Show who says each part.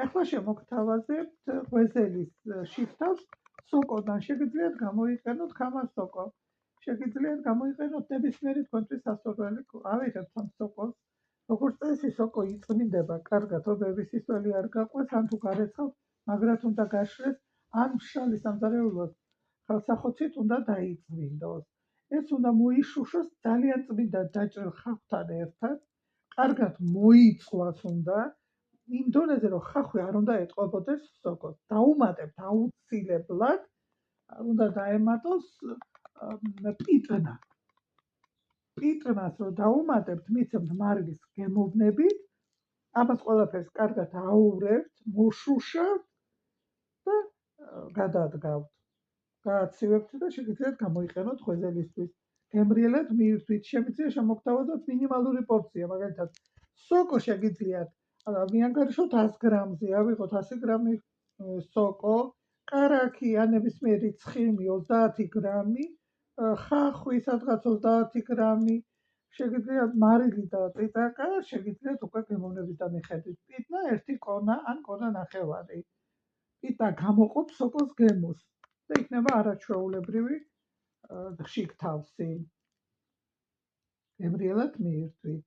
Speaker 1: ეხლა შემოგთავაზებთ ღვეზელის შიფთავს სოკოდან. შეგიძლიათ გამოიყენოთ ქამას სოკო. შეგიძლიათ გამოიყენოთ ნებისმიერი თქვენთვის სასურველი. ავიღებთ ამ სოკოს. როგორც წესი, სოკო იწმინდება კარგად, ოდები სისველი არ გაყვეს, ან თუ გარეცხავთ, მაგრად უნდა გაშრეს, ან მშრალი სამზარეულოს ხელსახოცით უნდა დაიწმინდოს. ეს უნდა მოიშუშოს ძალიან წმინდა დაჭრილ ხახვთან ერთად, კარგად მოიწყვას უნდა, იმ დონეზე, რომ ხახვი არ უნდა ეტყობოდეს სოკოს. დაუმატებთ აუცილებლად, უნდა დაემატოს პიტნა. პიტნას რომ დაუმატებთ, მიცემთ მარილის გემოვნებით, ამას ყველაფერს კარგად აურევთ, მოშუშავთ და გადადგავთ. გააცივებთ და შეგიძლიათ გამოიყენოთ ღვეზელისთვის. გემრიელად მიირთვით, შემიძლია შემოგთავაზოთ მინიმალური პორცია, მაგალითად, სოკო შეგიძლიათ მიანგარიშოთ 100 გრამზე, ავიღოთ 100 გრამი სოკო, კარაქი ან ნებისმიერი ცხიმი 30 გრამი, ხახვი სადღაც 30 გრამი, შეგიძლიათ მარილი და წიწაკა, შეგიძლიათ უკვე გემოვნებისა მიხედვით. პიტნა 1 კონა ან კონა ნახევარი. პიტნა გამოყოფ სოკოს გემოს და იქნება არაჩვეულებრივი შიგთავსი. გემრიელად მიირთვით.